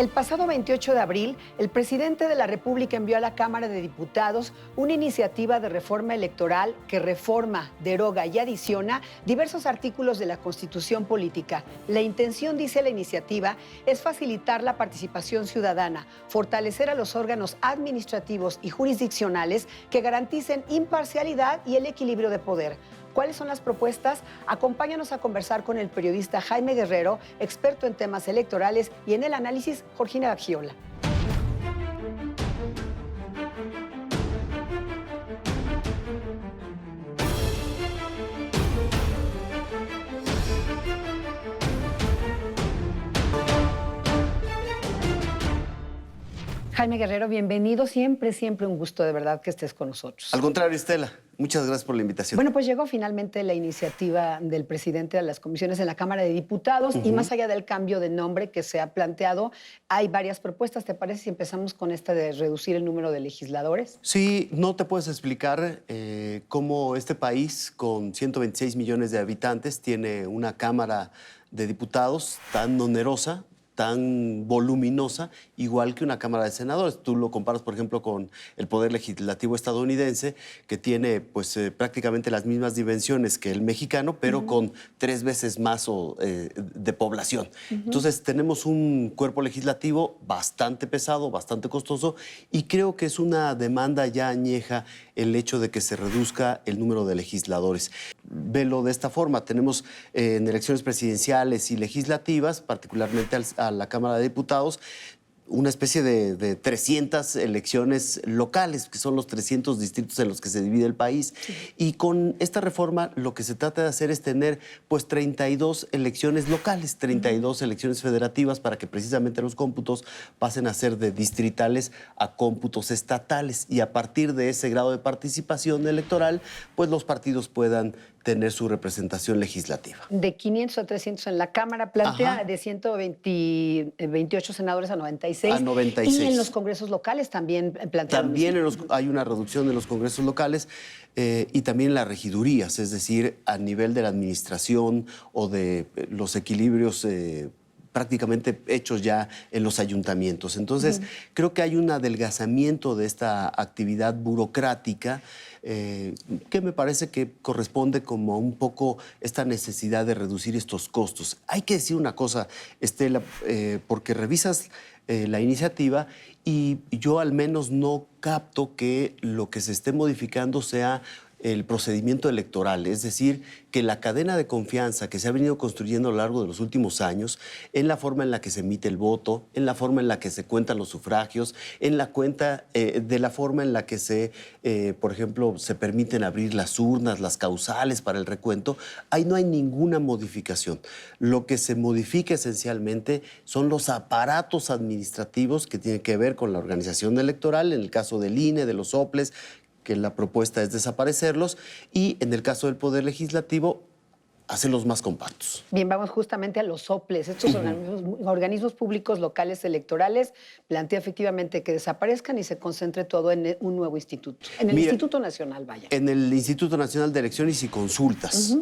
El pasado 28 de abril, el presidente de la República envió a la Cámara de Diputados una iniciativa de reforma electoral que reforma, deroga y adiciona diversos artículos de la Constitución política. La intención, dice la iniciativa, es facilitar la participación ciudadana, fortalecer a los órganos administrativos y jurisdiccionales que garanticen imparcialidad y el equilibrio de poder. ¿Cuáles son las propuestas? Acompáñanos a conversar con el periodista Jaime Guerrero, experto en temas electorales, y en el análisis, Georgina Bagiola. Jaime Guerrero, bienvenido. Siempre un gusto de verdad que estés con nosotros. Al contrario, Estela, muchas gracias por la invitación. Bueno, pues llegó finalmente la iniciativa del presidente de las comisiones en la Cámara de Diputados y más allá del cambio de nombre que se ha planteado, hay varias propuestas. ¿Te parece si empezamos con esta de reducir el número de legisladores? Sí, no te puedes explicar cómo este país con 126 millones de habitantes tiene una Cámara de Diputados tan onerosa, tan voluminosa, igual que una Cámara de Senadores. Tú lo comparas, por ejemplo, con el Poder Legislativo estadounidense, que tiene pues, prácticamente las mismas dimensiones que el mexicano, pero con 3 veces más de población. Entonces, tenemos un cuerpo legislativo bastante pesado, bastante costoso, y creo que es una demanda ya añeja el hecho de que se reduzca el número de legisladores. Velo de esta forma, tenemos en elecciones presidenciales y legislativas, particularmente a la Cámara de Diputados, una especie de 300 elecciones locales, que son los 300 distritos en los que se divide el país. Sí. Y con esta reforma lo que se trata de hacer es tener pues 32 elecciones locales, 32 elecciones federativas, para que precisamente los cómputos pasen a ser de distritales a cómputos estatales. Y a partir de ese grado de participación electoral, pues los partidos puedan tener su representación legislativa. De 500 a 300 en la Cámara, plantea de 128 senadores a 96. A 96. Y en los congresos locales también plantea. También hay una reducción de los congresos locales y también las regidurías, es decir, a nivel de la administración o de los equilibrios prácticamente hechos ya en los ayuntamientos. Entonces, creo que hay un adelgazamiento de esta actividad burocrática que me parece que corresponde como un poco esta necesidad de reducir estos costos. Hay que decir una cosa, Estela, porque revisas la iniciativa y yo al menos no capto que lo que se esté modificando sea el procedimiento electoral, es decir, que la cadena de confianza que se ha venido construyendo a lo largo de los últimos años, en la forma en la que se emite el voto, en la forma en la que se cuentan los sufragios, en la forma en la que por ejemplo, se permiten abrir las urnas, las causales para el recuento, ahí no hay ninguna modificación. Lo que se modifica esencialmente son los aparatos administrativos que tienen que ver con la organización electoral, en el caso del INE, de los soples, que la propuesta es desaparecerlos, y en el caso del Poder Legislativo, hacerlos más compactos. Bien, vamos justamente a los soples. Estos organismos públicos locales electorales plantea efectivamente que desaparezcan y se concentre todo en un nuevo instituto. En el Instituto Nacional, vaya. En el Instituto Nacional de Elecciones y Consultas.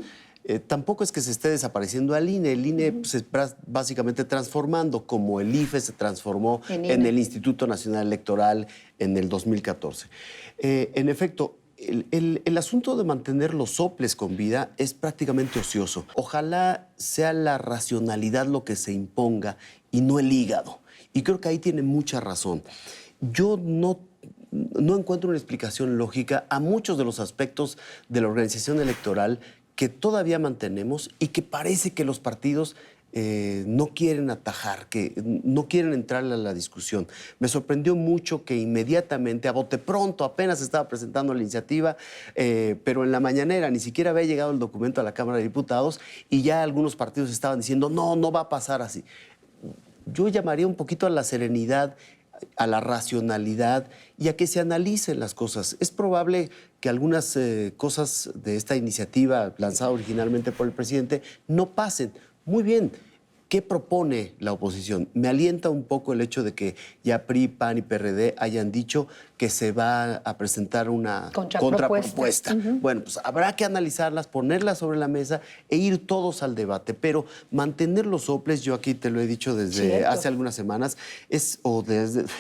Tampoco es que se esté desapareciendo al INE. El INE se está básicamente transformando, como el IFE se transformó en el Instituto Nacional Electoral en el 2014. En efecto, el asunto de mantener los soples con vida es prácticamente ocioso. Ojalá sea la racionalidad lo que se imponga y no el hígado. Y creo que ahí tiene mucha razón. Yo no encuentro una explicación lógica a muchos de los aspectos de la organización electoral que todavía mantenemos y que parece que los partidos no quieren atajar, que no quieren entrar a la discusión. Me sorprendió mucho que inmediatamente, a bote pronto, apenas estaba presentando la iniciativa, pero en la mañanera ni siquiera había llegado el documento a la Cámara de Diputados y ya algunos partidos estaban diciendo, no va a pasar así. Yo llamaría un poquito a la serenidad, a la racionalidad y a que se analicen las cosas. Es probable que algunas cosas de esta iniciativa lanzada originalmente por el presidente no pasen. Muy bien, ¿Qué propone la oposición? Me alienta un poco el hecho de que ya PRI, PAN y PRD hayan dicho que se va a presentar una contrapropuesta. Bueno, pues habrá que analizarlas, ponerlas sobre la mesa e ir todos al debate, pero mantener los soples, yo aquí te lo he dicho desde hace algunas semanas,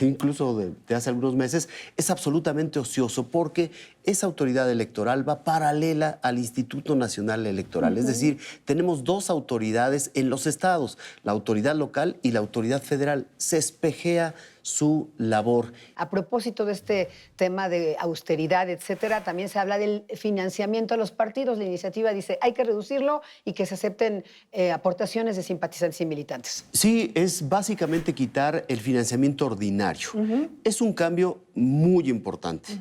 incluso de hace algunos meses, es absolutamente ocioso porque esa autoridad electoral va paralela al Instituto Nacional Electoral. Es decir, tenemos dos autoridades en los estados, la autoridad local y la autoridad federal. Se espejea su labor. A propósito de este tema de austeridad, etcétera, también se habla del financiamiento a los partidos. La iniciativa dice hay que reducirlo y que se acepten aportaciones de simpatizantes y militantes. Sí, es básicamente quitar el financiamiento ordinario. Es un cambio muy importante.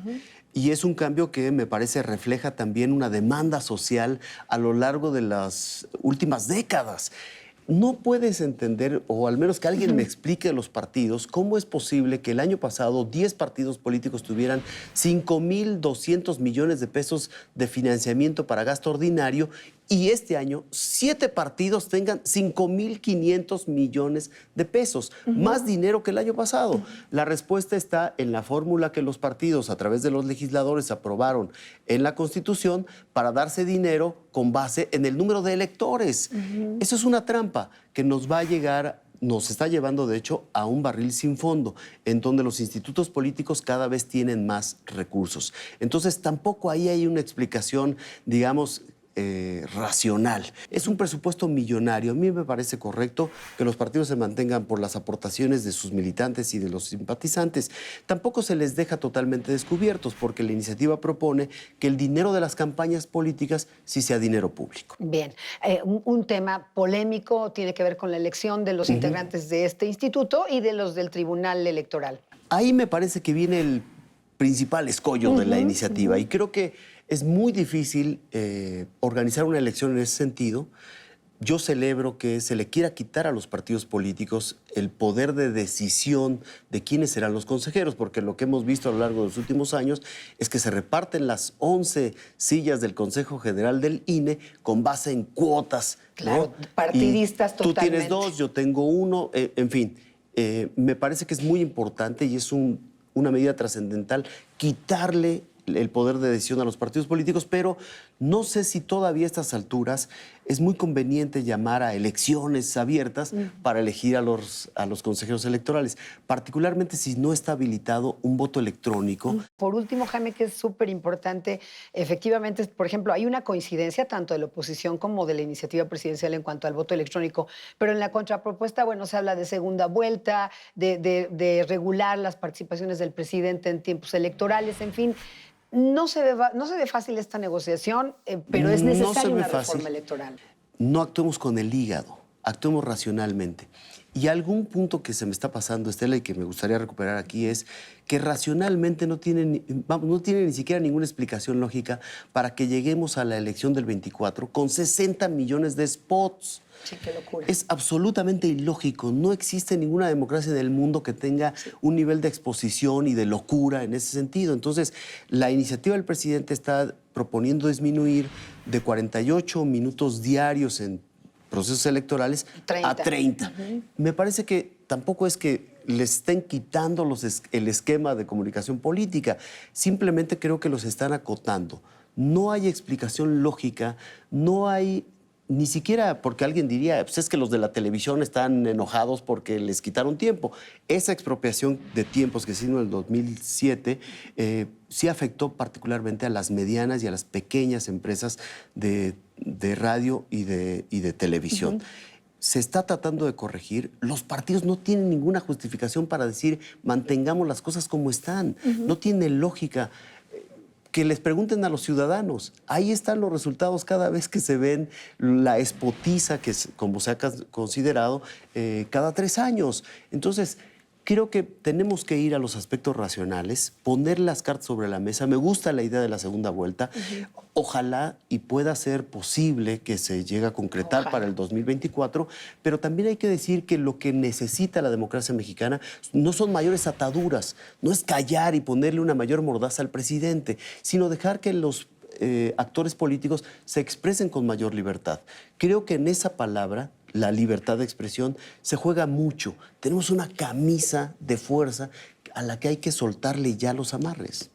Y es un cambio que me parece refleja también una demanda social a lo largo de las últimas décadas. No puedes entender, o al menos que alguien me explique a los partidos, cómo es posible que el año pasado 10 partidos políticos tuvieran 5.200 millones de pesos de financiamiento para gasto ordinario y este año 7 partidos tengan 5.500 millones de pesos, más dinero que el año pasado. La respuesta está en la fórmula que los partidos, a través de los legisladores, aprobaron en la Constitución para darse dinero con base en el número de electores. Eso es una trampa que nos va a llegar, nos está llevando, de hecho, a un barril sin fondo, en donde los institutos políticos cada vez tienen más recursos. Entonces, tampoco ahí hay una explicación, digamos, racional. Es un presupuesto millonario. A mí me parece correcto que los partidos se mantengan por las aportaciones de sus militantes y de los simpatizantes. Tampoco se les deja totalmente descubiertos porque la iniciativa propone que el dinero de las campañas políticas sí sea dinero público. Bien, un tema polémico tiene que ver con la elección de los integrantes de este instituto y de los del Tribunal Electoral. Ahí me parece que viene el principal escollo de la iniciativa y creo que es muy difícil organizar una elección en ese sentido. Yo celebro que se le quiera quitar a los partidos políticos el poder de decisión de quiénes serán los consejeros, porque lo que hemos visto a lo largo de los últimos años es que se reparten las 11 sillas del Consejo General del INE con base en cuotas. Claro, ¿no? partidistas totalmente. Tú tienes 2, yo tengo 1, en fin. Me parece que es muy importante y es una medida trascendental quitarle el poder de decisión a los partidos políticos, pero no sé si todavía a estas alturas es muy conveniente llamar a elecciones abiertas para elegir a los consejeros electorales, particularmente si no está habilitado un voto electrónico. Por último, Jaime, que es súper importante, efectivamente, por ejemplo, hay una coincidencia tanto de la oposición como de la iniciativa presidencial en cuanto al voto electrónico, pero en la contrapropuesta, bueno, se habla de segunda vuelta, de regular las participaciones del presidente en tiempos electorales, en fin. No se ve fácil esta negociación, pero es necesaria una reforma electoral. No actuemos con el hígado, actuemos racionalmente. Y algún punto que se me está pasando, Estela, y que me gustaría recuperar aquí es que racionalmente no tiene ni siquiera ninguna explicación lógica para que lleguemos a la elección del 24 con 60 millones de spots. Sí, qué locura. Es absolutamente ilógico. No existe ninguna democracia en el mundo que tenga un nivel de exposición y de locura en ese sentido. Entonces, la iniciativa del presidente está proponiendo disminuir de 48 minutos diarios en procesos electorales a 30. Me parece que tampoco es que le estén quitando el esquema de comunicación política. Simplemente creo que los están acotando. No hay explicación lógica, no hay ni siquiera porque alguien diría, pues es que los de la televisión están enojados porque les quitaron tiempo. Esa expropiación de tiempos que se hizo en el 2007 sí afectó particularmente a las medianas y a las pequeñas empresas de radio y de televisión. Se está tratando de corregir. Los partidos no tienen ninguna justificación para decir mantengamos las cosas como están. No tiene lógica. Que les pregunten a los ciudadanos. Ahí están los resultados cada vez que se ven la espotiza, que es, como se ha considerado, cada 3 años. Entonces, creo que tenemos que ir a los aspectos racionales, poner las cartas sobre la mesa. Me gusta la idea de la segunda vuelta. Ojalá y pueda ser posible que se llegue a concretar para el 2024, pero también hay que decir que lo que necesita la democracia mexicana no son mayores ataduras, no es callar y ponerle una mayor mordaza al presidente, sino dejar que los actores políticos se expresen con mayor libertad. Creo que en esa palabra la libertad de expresión, se juega mucho. Tenemos una camisa de fuerza a la que hay que soltarle ya los amarres.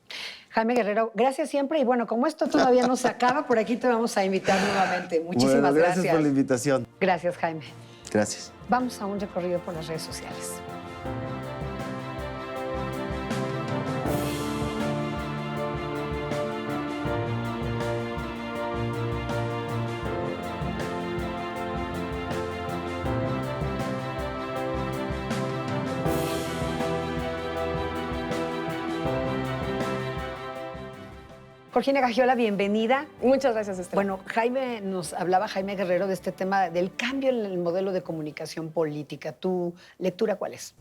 Jaime Guerrero, gracias siempre. Y bueno, como esto todavía no se acaba, por aquí te vamos a invitar nuevamente. Muchísimas gracias. Gracias por la invitación. Gracias, Jaime. Gracias. Vamos a un recorrido por las redes sociales. Georgina Gagiola, bienvenida. Muchas gracias, Estela. Bueno, Jaime Guerrero, de este tema del cambio en el modelo de comunicación política. ¿Tu lectura cuál es?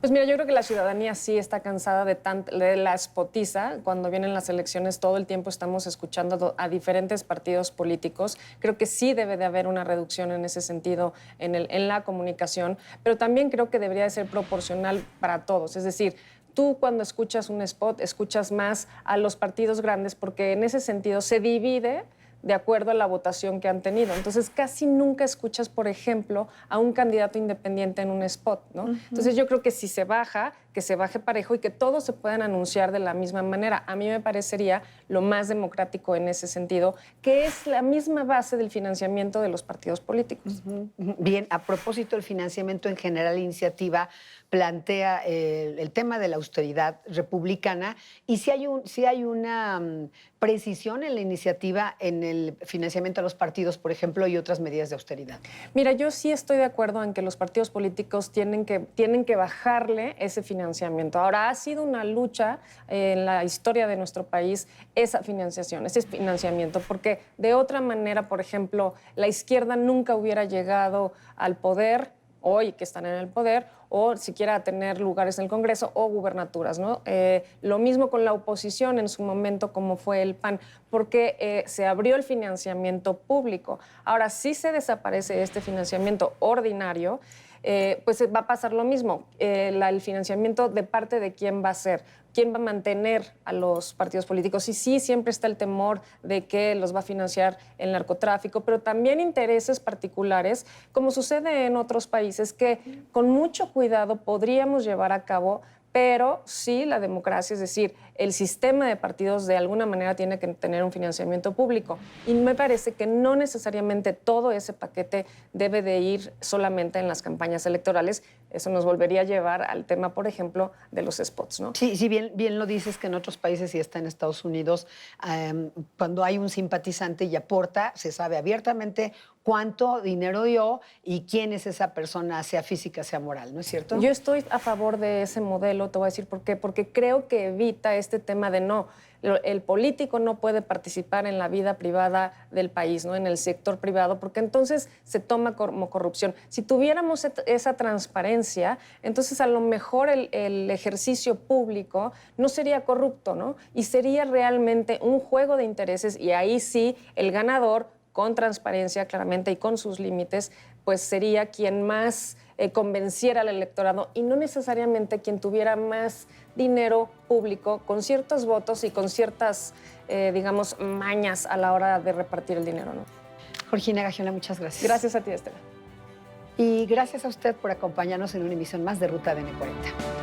Pues mira, yo creo que la ciudadanía sí está cansada de la spotiza. Cuando vienen las elecciones, todo el tiempo estamos escuchando a diferentes partidos políticos. Creo que sí debe de haber una reducción en ese sentido en la comunicación, pero también creo que debería de ser proporcional para todos. Es decir, tú cuando escuchas un spot, escuchas más a los partidos grandes porque en ese sentido se divide de acuerdo a la votación que han tenido. Entonces, casi nunca escuchas, por ejemplo, a un candidato independiente en un spot, ¿no? Entonces, yo creo que si se baja, que se baje parejo y que todos se puedan anunciar de la misma manera. A mí me parecería lo más democrático en ese sentido, que es la misma base del financiamiento de los partidos políticos. Bien, a propósito del financiamiento en general, la iniciativa plantea el tema de la austeridad republicana y si hay una precisión en la iniciativa en el financiamiento a los partidos, por ejemplo, y otras medidas de austeridad. Mira, yo sí estoy de acuerdo en que los partidos políticos tienen que bajarle ese financiamiento. Ahora, ha sido una lucha en la historia de nuestro país esa financiación, ese financiamiento, porque de otra manera, por ejemplo, la izquierda nunca hubiera llegado al poder, hoy que están en el poder, o siquiera a tener lugares en el Congreso o gubernaturas, ¿no? Lo mismo con la oposición en su momento, como fue el PAN, porque se abrió el financiamiento público. Ahora, si se desaparece este financiamiento ordinario, pues va a pasar lo mismo. El financiamiento de parte de quién va a ser, quién va a mantener a los partidos políticos. Y sí, siempre está el temor de que los va a financiar el narcotráfico, pero también intereses particulares, como sucede en otros países, que con mucho cuidado podríamos llevar a cabo, pero sí la democracia, es decir, el sistema de partidos de alguna manera tiene que tener un financiamiento público. Y me parece que no necesariamente todo ese paquete debe de ir solamente en las campañas electorales. Eso nos volvería a llevar al tema, por ejemplo, de los spots, ¿no? Sí, bien lo dices que en otros países, y está en Estados Unidos, cuando hay un simpatizante y aporta, se sabe abiertamente cuánto dinero dio y quién es esa persona, sea física, sea moral, ¿no es cierto? Yo estoy a favor de ese modelo, te voy a decir por qué, porque creo que evita este tema de no, el político no puede participar en la vida privada del país, ¿no? En el sector privado, porque entonces se toma como corrupción. Si tuviéramos esa transparencia, entonces a lo mejor el ejercicio público no sería corrupto, ¿no? Y sería realmente un juego de intereses y ahí sí el ganador, con transparencia claramente y con sus límites, pues sería quien más convenciera al electorado y no necesariamente quien tuviera más dinero público con ciertos votos y con ciertas, digamos, mañas a la hora de repartir el dinero, ¿no? Georgina Gagiola, muchas gracias. Gracias a ti, Estela. Y gracias a usted por acompañarnos en una emisión más de Ruta DN40.